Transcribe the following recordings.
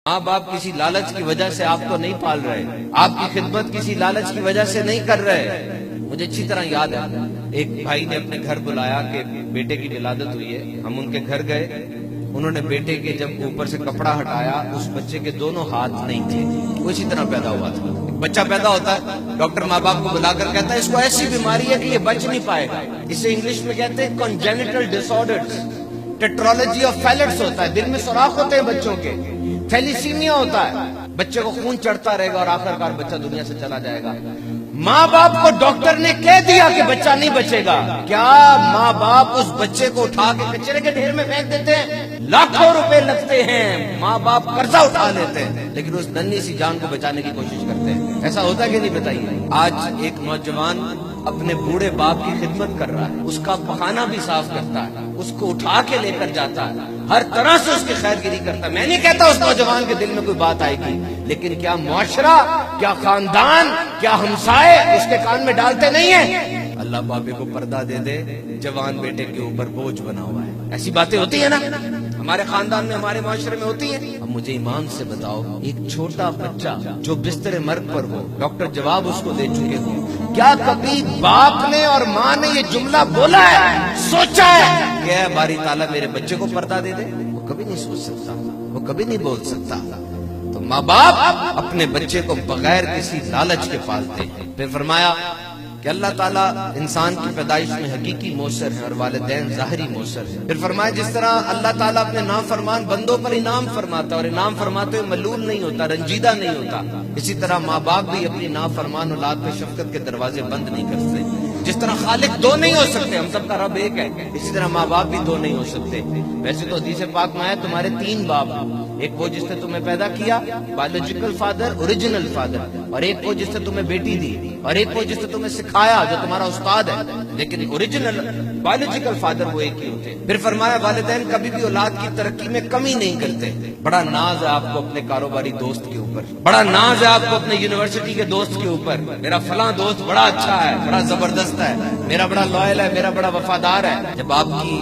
ماں باپ کسی لالچ کی وجہ سے آپ کو نہیں پال رہے، آپ کی خدمت کسی لالچ کی وجہ سے نہیں کر رہے۔ مجھے اچھی طرح یاد ہے، ایک بھائی نے اپنے گھر بلایا کہ بیٹے کی ولادت ہوئی ہے، ہم ان کے گھر گئے، انہوں نے بیٹے کے جب اوپر سے کپڑا ہٹایا، اس بچے کے دونوں ہاتھ نہیں تھے، وہ اسی طرح پیدا ہوا تھا۔ بچہ پیدا ہوتا ہے، ڈاکٹر ماں باپ کو بلا کر کہتا ہے اس کو ایسی بیماری ہے کہ یہ بچ نہیں پائے گا، اسے انگلش میں کہتے ہیں کنجینیٹل ڈس آرڈرز، ٹیٹرالوجی آف فیلٹس ہوتا ہے، دل میں سوراخ ہوتے ہیں بچوں کے، تھیلیسیمیا ہوتا ہے، بچے کو خون چڑھتا رہے گا اور آخرکار بچہ دنیا سے چلا جائے گا۔ ماں باپ کو ڈاکٹر نے کہہ دیا کہ بچہ نہیں بچے گا، کیا ماں باپ اس بچے کو اٹھا کے کچرے کے ڈھیر میں پھینک دیتے ہیں؟ لاکھوں روپے لگتے ہیں، ماں باپ قرضہ اٹھا لیتے ہیں، لیکن اس ننھی سی جان کو بچانے کی کوشش کرتے ہیں۔ ایسا ہوتا ہے کہ نہیں بتائیے؟ آج ایک نوجوان اپنے بوڑھے باپ کی خدمت کر رہا ہے، اس کا پخانہ بھی صاف کرتا ہے، اس کو اٹھا کے لے کر جاتا ہے، ہر طرح سے اس کی خیر گیری کرتا ہے۔ میں نہیں کہتا اس نوجوان کے دل میں کوئی بات آئے گی، لیکن کیا معاشرہ، کیا خاندان، کیا ہمسائے اس کے کان میں ڈالتے نہیں ہیں؟ اللہ بابے کو پردہ دے دے، جوان بیٹے کے اوپر بوجھ بنا ہوا ہے۔ ایسی باتیں ہوتی ہیں نا، ہمارے خاندان میں، ہمارے معاشرے میں ہوتی ہیں۔ اب مجھے ایمان سے بتاؤ، ایک چھوٹا بچہ جو بستر مرگ پر ہو، ڈاکٹر جواب اس کو دے چکے ہو، کیا کبھی باپ نے اور ماں نے یہ جملہ بولا ہے، سوچا ہے کہ اے باری تعالیٰ میرے بچے کو پردہ دے دے؟ وہ کبھی نہیں سوچ سکتا، وہ کبھی نہیں بول سکتا۔ تو ماں باپ اپنے بچے کو بغیر کسی لالچ کے پالتے ہیں۔ پھر فرمایا کہ اللہ تعالیٰ انسان کی پیدائش میں حقیقی موثر ہیں اور والدین ظاہری موثر ہیں۔ پھر فرمایا جس طرح اللہ تعالیٰ اپنے نافرمان بندوں پر انعام فرماتا اور انعام فرماتے ہوئے ملول نہیں ہوتا، رنجیدہ نہیں ہوتا، اسی طرح ماں باپ بھی اپنی نافرمان اولاد پہ شفقت کے دروازے بند نہیں کرتے۔ جس طرح خالق دو نہیں ہو سکتے، ہم سب کا رب ایک ہے، اسی طرح ماں باپ بھی دو نہیں ہو سکتے۔ ویسے تو حدیث پاک میں ہے تمہارے تین باپ، ایک وہ جس نے تمہیں پیدا کیا، بایولوجیکل فادر، اوریجنل فادر، اور ایک وہ جس نے تمہیں بیٹی دی، اور ایک وہ جس نے تمہیں سکھایا جو تمہارا استاد ہے، لیکن اوریجنل بایولوجیکل فادر وہ ایک ہی ہوتے ہیں۔ پھر فرمایا والدین کبھی بھی اولاد کی ترقی میں کمی نہیں کرتے۔ بڑا ناز ہے آپ کو اپنے کاروباری دوست کے اوپر، بڑا ناز ہے آپ کو اپنے یونیورسٹی کے دوست کے اوپر، میرا فلاں دوست بڑا اچھا ہے، بڑا زبردست ہے، میرا بڑا لائل ہے، میرا بڑا وفادار ہے۔ جب آپ کی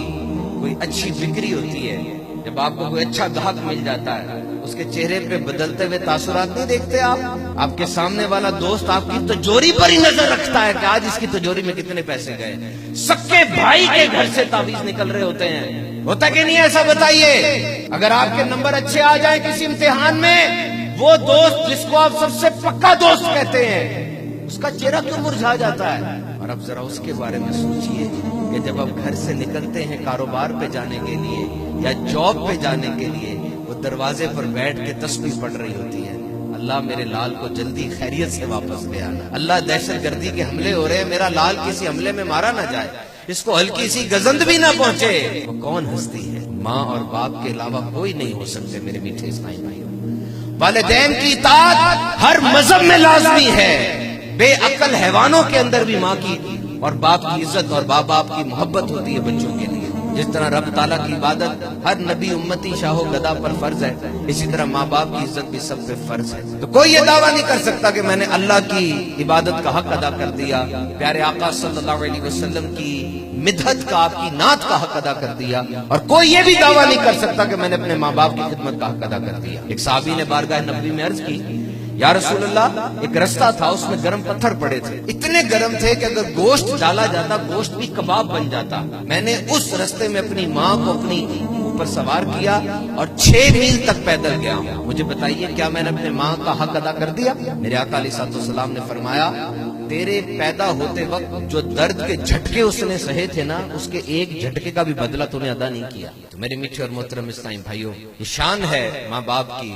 کوئی اچھی بکری ہوتی ہے، جب آپ کو کوئی اچھا گاہک مل جاتا ہے، اس کے چہرے پہ بدلتے ہوئے تاثرات نہیں دیکھتے آپ کے سامنے والا دوست آپ کی تجوری پر ہی نظر رکھتا ہے کہ آج اس کی تجوری میں کتنے پیسے گئے۔ سکے بھائی کے گھر سے تعویذ نکل رہے ہوتے ہیں، ہوتا کہ نہیں ایسا؟ بتائیے، اگر آپ کے نمبر اچھے آ جائیں کسی امتحان میں، وہ دوست جس کو آپ سب سے پکا دوست کہتے ہیں، اس کا چہرہ کیوں مرجھا جاتا ہے؟ اور اب ذرا اس کے بارے میں سوچئے کہ جب آپ گھر سے نکلتے ہیں کاروبار پہ جانے کے لیے یا جاب پہ جانے کے لیے، وہ دروازے پر بیٹھ کے تسبیح پڑھ رہی ہوتی ہے، اللہ میرے لال کو جلدی خیریت سے واپس لے آنا، اللہ دہشت گردی کے حملے ہو رہے ہیں، میرا لال کسی حملے میں مارا نہ جائے، اس کو ہلکی سی گزند بھی نہ پہنچے۔ وہ کون ہستی ہے؟ ماں اور باپ کے علاوہ کوئی نہیں ہو سکتے میرے میٹھے اسماعیل بھائیوں۔ والدین کی اطاعت ہر مذہب میں لازمی ہے، بے عقل حیوانوں کے اندر بھی ماں کی اور باپ کی عزت اور باپ باپ کی محبت ہوتی ہے بچوں کے لیے۔ جس طرح رب تعالیٰ کی عبادت ہر نبی امتی شاہ و گدا پر فرض ہے، اسی طرح ماں باپ کی عزت بھی سب پہ فرض ہے۔ تو کوئی یہ دعویٰ نہیں کر سکتا کہ میں نے اللہ کی عبادت کا حق ادا کر دیا، پیارے آقا صلی اللہ علیہ وسلم کی مدحت کا، آپ کی نعت کا حق ادا کر دیا، اور کوئی یہ بھی دعویٰ نہیں کر سکتا کہ میں نے اپنے ماں باپ کی خدمت کا حق ادا کر دیا۔ ایک صحابی نے بارگاہ نبوی میں عرض کی، یا رسول اللہ، ایک رستہ تھا، اس میں گرم پتھر پڑے تھے، اتنے گرم تھے کہ اگر گوشت ڈالا جاتا گوشت بھی کباب بن جاتا۔ میں نے اس رستے میں اپنی ماں کو اپنی اوپر سوار کیا اور 6 میل تک پیدل گیا ہوں۔ مجھے بتائیے کیا میں نے اپنے ماں کا حق ادا کر دیا؟ میرے آقا علیہ الصلوۃ والسلام نے فرمایا، تیرے پیدا ہوتے وقت جو درد کے جھٹکے اس نے سہے تھے نا، اس کے ایک جھٹکے کا بھی بدلہ تو نے ادا نہیں کیا۔ تو میرے میٹھے اور محترم اسلام بھائیوں، یہ شان ہے ماں باپ کی